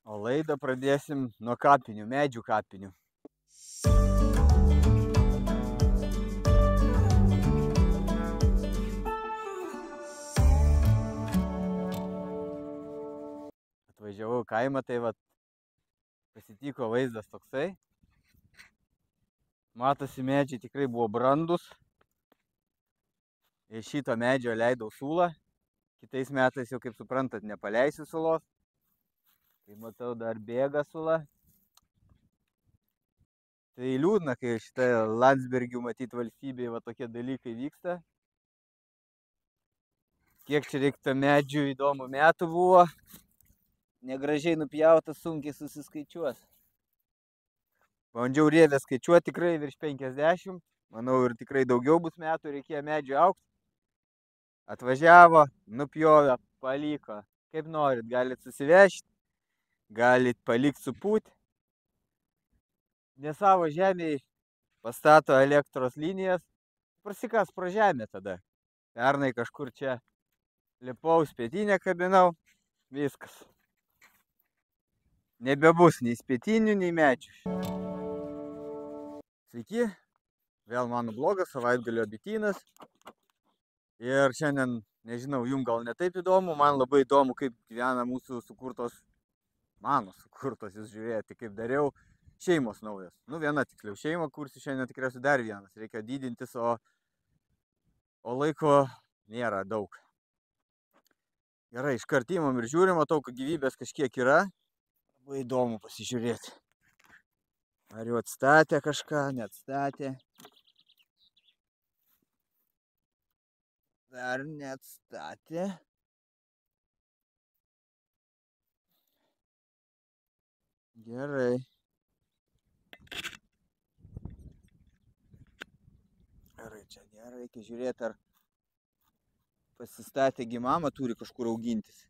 O laidą pradėsim nuo kapinių, medžių kapinių. Atvažiavau į kaimą, tai vat pasitiko vaizdas toksai. Matosi, medžiai tikrai buvo brandus. Iš šito medžio leidau sulą. Kitais metais jau, kaip suprantat, nepaleisiu sulos. Tai matau, dar bėga sula. Tai liūdna, kai šitą Landsbergių matyt valstybėje va tokie dalykai vyksta. Kiek čia reiktų medžių, įdomu, metų buvo. Negražiai nupjautas, sunkiai susiskaičiuos. Bandžiau rievę skaičiuoti, tikrai virš 50. Manau, ir tikrai daugiau bus metų, reikėjo medžių augti. Atvažiavo, nupjovė, paliko. Kaip norit, galit susivežti, galit palikti supūti. Ne savo žemėje pastato elektros linijas, prasikas pro žemę tada. Pernai kažkur čia lipau, spėtinę kabinau, viskas. Nebebus nei spėtinių, nei medžių. Sveiki, vėl mano blogas, savaitgalio bitynas. Ir šiandien, nežinau, jums gal ne taip įdomu, man labai įdomu, kaip gyvena mūsų sukurtos, mano sukurtos, jūs žiūrėjote, kaip dariau, šeimos naujos. Nu, viena tiksliau šeima kursiu, šiandien tikriausiai dar vienas, reikia didintis, o laiko nėra daug. Gerai, iškart imam ir žiūrim, matau, kad gyvybės kažkiek yra. Labai įdomu pasižiūrėti. Ar jau atstatė kažką, neatstatė. Dar neatstatė. Gerai. Gerai, čia gerai, reikia žiūrėti, ar pasistatė gimama, turi kažkur augintis.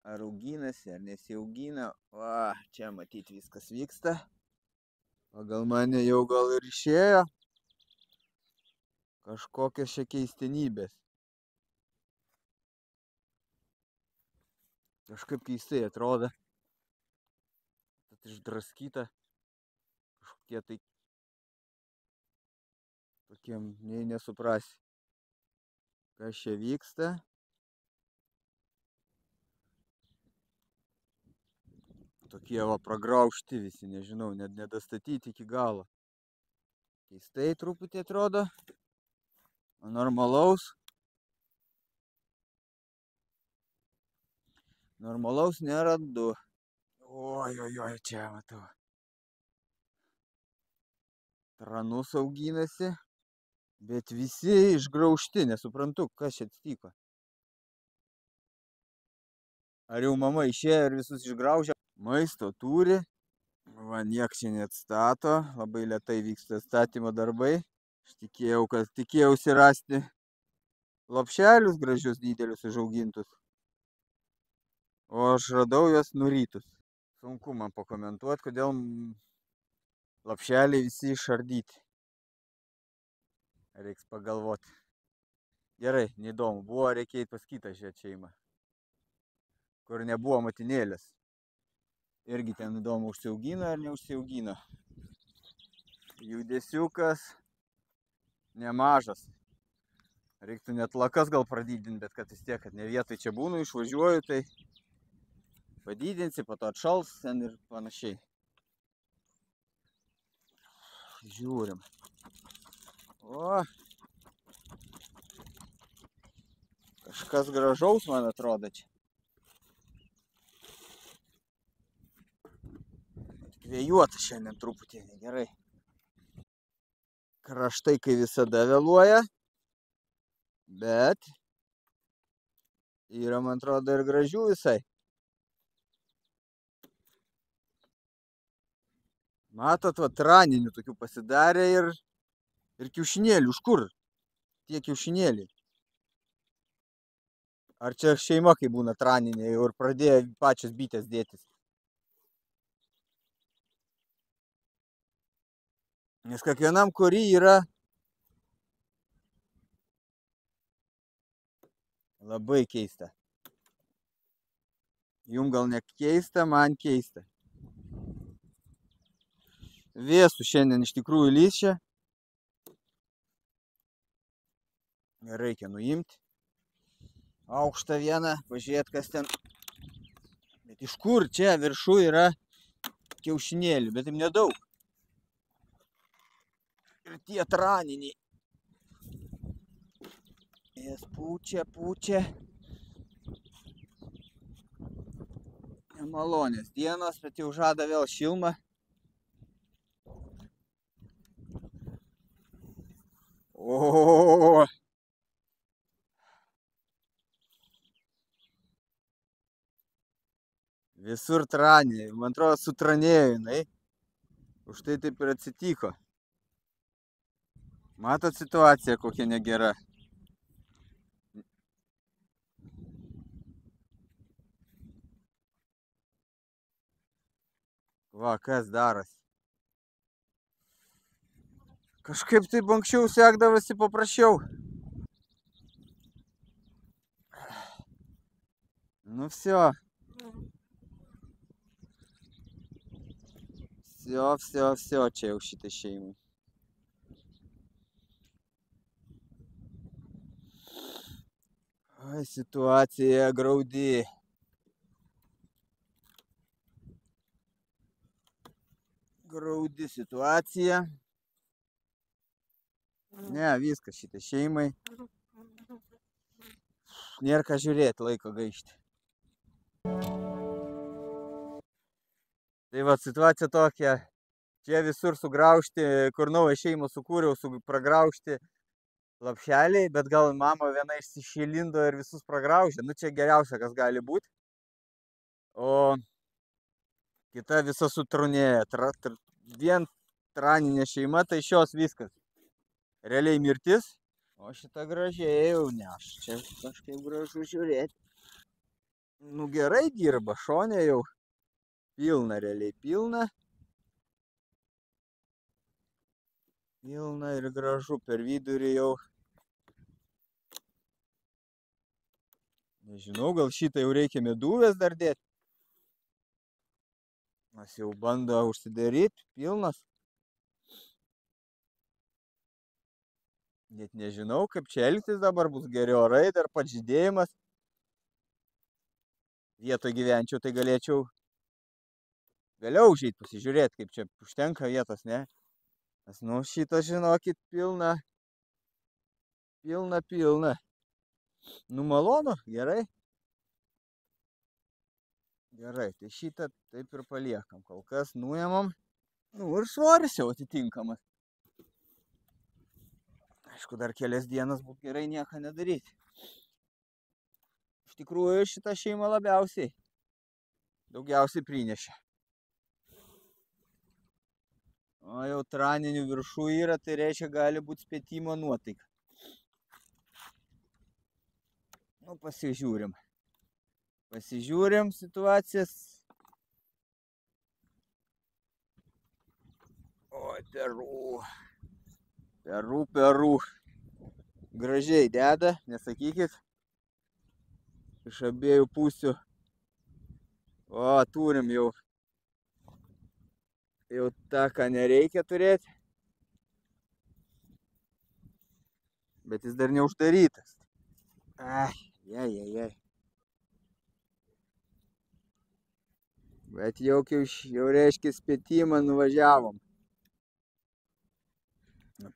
Ar auginasi, ar nesiaugina. Va, čia matyti viskas vyksta. Pagal mane jau gal ir išėjo. Kažkokios čia keistenybės. Kažkaip keistai atrodo. Tad išdraskyta. Kažkokie tai tokiem nei nesuprasi. Kas čia vyksta. Tokie va pragraužti visi, nežinau, net nedastatyti iki galo. Keistai truputį atrodo. Normalaus. Normalaus nerandu. Oi, čia matau. Tranus auginasi. Bet visi išgraužti, nesuprantu, kas čia atsitiko. Ar jau mama išėjo ir visus išgraužė? Maisto turi. Va, nieks čia neatstato. Labai lėtai vyksta atstatymo darbai. Aš tikėjausi rasti lopšelius gražius didelius užaugintus. O aš radau juos nurytus. Sunku man pakomentuoti, kodėl lopšeliai visi išardyti. Reiks pagalvoti. Gerai, neįdomu. Buvo reikia eiti pas kitą šeimą, kur nebuvo motinėlės. Irgi ten įdomu, užsiaugino ar neužsiaugino. Judesiukas nemažas. Reiktų net lakas gal pradidinti, bet kad vis tiek, kad ne vietoj čia būnu, išvažiuoju, tai padidinsi, po to atšals ten ir panašiai. Žiūrim. O, kažkas gražaus, man atrodo, čia. Vėjuota šiandien truputį, gerai. Kraštai, kai visada vėluoja, bet yra, man atrodo, ir gražių visai. Matot, va, raninių tokių pasidarė ir kiaušinėlių. Iš kur tie kiaušinėliai? Ar čia šeima, kai būna traninė, jau ir pradėjo pačios bitės dėtis? Nes kiekvienam kory yra labai keista. Jum gal ne keista, man keista. Vėsų šiandien iš tikrųjų lys čia. Reikia nuimti. Aukštą vieną, pažiūrėt, kas ten. Bet iš kur čia viršų yra kiaušinėlių, bet taip nedaug. Ir tie traniniai. Jas pučia. Nemalonės dienos, bet jau žada vėl šilmą. O. Visur tranė. Man atrodo, sutranėjo jinai. Už tai taip ir atsitiko. Matot situaciją, kokia negera. Va, kas darosi. Kažkaip taip anksčiau sekdavosi paprasčiau. Nu, все. Все, čia jau šitai šeimai. Oi, situacija graudi. Graudi situacija. Ne, viskas šitai šeimai. Nėra ką žiūrėti, laiko gaišti. Tai va, situacija tokia. Čia visur sugraužti, kur naują šeimą sukūriau, pragraužti lapšeliai, bet gal mama viena išsišilindo ir visus pragraužė. Nu, čia geriausia, kas gali būti. O kita visa sutrunėja. Vien traninė šeima, tai šios viskas. Realiai mirtis. O šita gražiai jau neš. Čia kažkaip gražu žiūrėti. Nu, gerai dirba, šonė jau. Pilna, realiai pilna. Pilna ir gražu, per vidurį jau. Nežinau, gal šitą jau reikia meduvės dar dėti. Mes jau bando užsidaryti, pilnas. Net nežinau, kaip čia elgtis dabar, bus geri orai, dar pats žydėjimas. Vietoj gyvenčiau, tai galėčiau vėliau užeit pasižiūrėti, kaip čia užtenka vietos, ne? Nes, nu, šitą, žinokit, pilna. Nu, malonu, gerai. Gerai, tai šitą taip ir paliekam. Kol kas nuėmam. Nu, ir svoris jau atitinkamas. Aišku, dar kelias dienas būtų gerai nieko nedaryti. Iš tikrųjų, šitą šeimą daugiausiai prinešė. O jau traninių viršų yra, tai reiškia, gali būti spėtimo nuotaika. Nu, pasižiūrim. Pasižiūrim situacijas. Oi, Peru. Gražiai deda, nesakykit. Iš abiejų pusių. O, turim jau tą, ką nereikia turėti. Bet jis dar neuždarytas. Ai. Bet jau reiškia spėtimą nuvažiavom.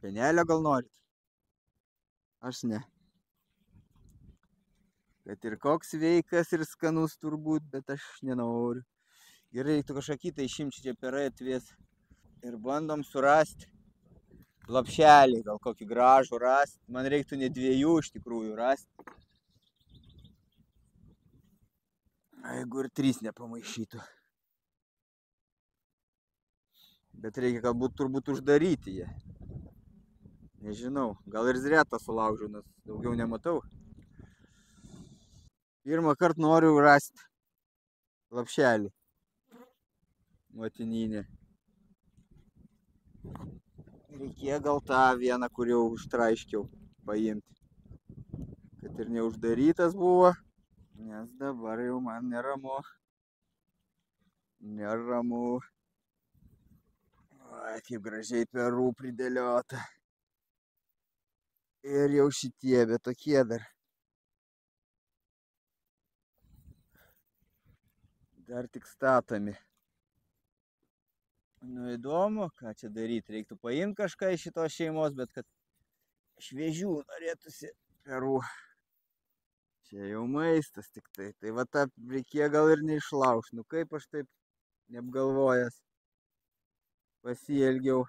Penelio gal norit? Aš ne. Kad ir koks sveikas ir skanus turbūt, bet aš nenoriu. Gerai, reiktų kažką kitą išimti, čia perai atvės. Ir bandom surasti lapšelį, gal kokį gražų rasti. Man reiktų ne 2 iš tikrųjų rasti. Jeigu ir 3 nepamaišytų. Bet reikia galbūt turbūt uždaryti jie. Nežinau, gal ir zretą sulaužiu, nes daugiau nematau. Pirmą kartą noriu rasti lapšelį. Motininė. Reikėjo gal tą vieną, kur jau užtraiškiau, paimti. Kad ir neuždarytas buvo. Nes dabar jau man neramu. Neramu. Oi, kaip gražiai perų pridėliota. Ir jau šitie, bet tokie dar. Dar tik statomi. Nu įdomu, ką čia daryti. Reiktų paimti kažką iš šitos šeimos, bet kad šviežių norėtųsi perų. Čia jau maistas tik tai. Tai va tą reikėjo gal ir neišlauš. Nu kaip aš taip neapgalvojęs pasielgiau.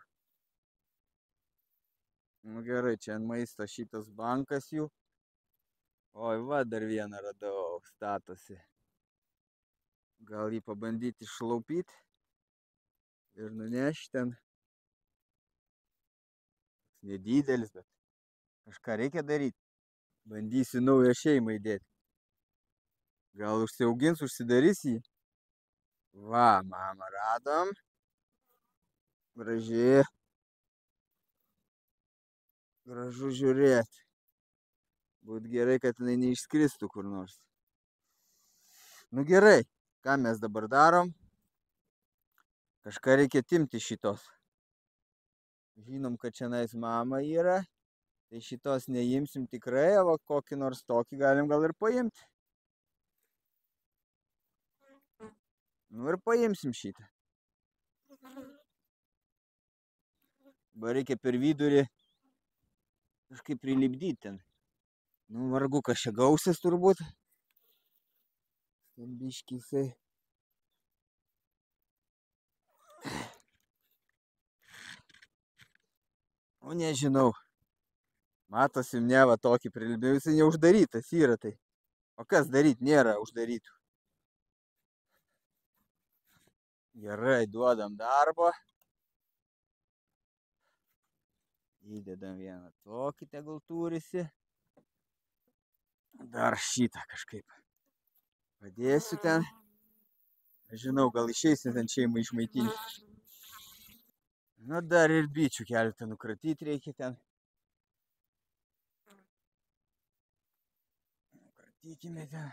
Nu gerai, čia ant maisto šitas bankas jų. Oi, va dar vieną radau, statosi. Gal jį pabandyti išlaupyti ir nunešti ten. Nedidelis, bet kažką reikia daryti. Bandysiu naują šeimą įdėti. Gal užsiaugins, užsidarys jį. Va, mama, radom. Gražiai. Gražu žiūrėti. Būtų gerai, kad jinai neišskristų kur nors. Nu gerai, ką mes dabar darom? Kažką reikia timti šitos. Žinom, kad šiandien mama yra. Tai šitos neimsim tikrai, o kokį nors tokį galim gal ir paimti. Nu ir paimsim šitą. Dabar reikia per vidurį kažkaip prilipdyti ten. Nu vargu, kas čia gausis turbūt. Ten biški jisai. O nežinau. Matosi, ne va tokį prilipdėjau, jisai neuždarytas yra tai. O kas daryti, nėra uždarytų. Gerai, duodam darbo. Įdedam vieną tokį, tegul turisi. Dar šitą kažkaip padėsiu ten. Žinau, gal išeisim ten šeimą išmaitinti. Nu, dar ir bičių keletą nukratyti reikia ten. Nukratykime ten.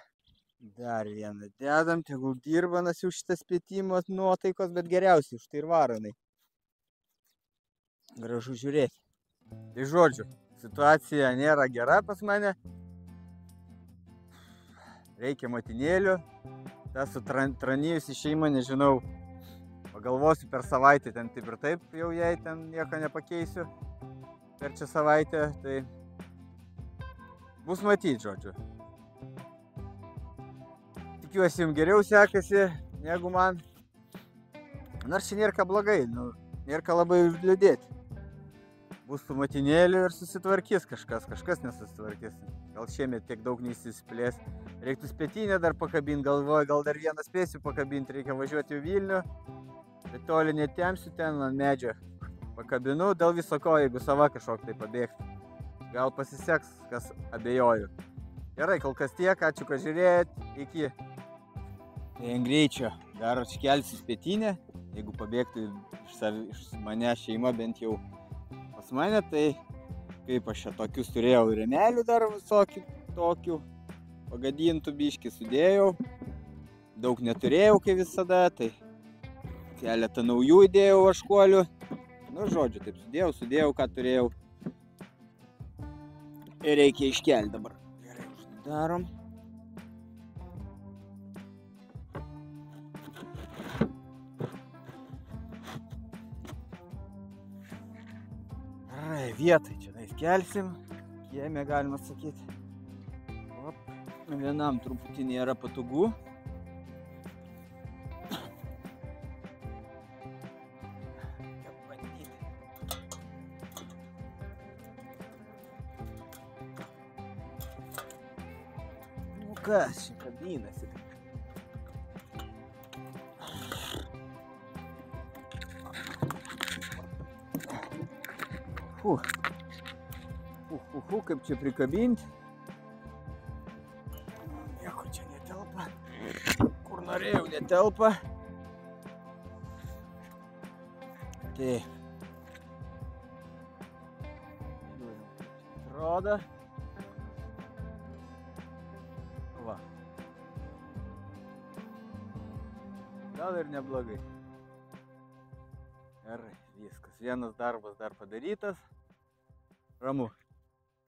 Dar vieną dedam, tegul dirbanas jau šitas spėtimas nuotaikos, bet geriausiai už tai ir varonai. Gražu žiūrėti. Tai žodžiu, situacija nėra gera pas mane. Reikia motinėlių. Ta sutranijusi šeima, nežinau, pagalvosiu per savaitę, ten taip ir taip jau jai ten nieko nepakeisiu. Per čia savaitę, tai bus matyti, žodžiu. Tikiuosi, jums geriau sekasi, negu man. Nors čia nėra ką blogai, nu, nėra ką labai liūdėti. Bus su motinėliu ir susitvarkys kažkas nesusitvarkys. Gal šiemet tiek daug neįsisplės. Reiktų spėtinę dar pakabinti, galvoju, gal dar vieną spėsiu pakabinti, reikia važiuoti į Vilnių. Bet toli netemsiu ten ant medžio. Pakabinu, dėl viso ko, jeigu sava kažkok tai pabėgti. Gal pasiseks, kas abejoju. Gerai, kol kas tiek, ačiū, kad žiūrėjot, iki. Tai ant greičio dar iškelsiu spėtinę, jeigu pabėgtų iš mane šeima bent jau pas mane, tai kaip aš čia tokius turėjau rėmelių dar visokių tokių, pagadintų biškį sudėjau, daug neturėjau kaip visada, tai keletą naujų įdėjau vaškuolių, nu žodžiu, taip sudėjau, ką turėjau ir reikia iškelti dabar. Gerai, uždarom. Vietai čia kelsim, kieme galima sakyti. Op, vienam truputį nėra patogu. Nu kas čia kabinasi? Kaip čia prikabinti. Nieko čia netelpa. Kur norėjau, netelpa. Tai. Atrodo. Va. gal ir neblogai. Gerai, viskas. Vienas darbas dar padarytas. Ramu.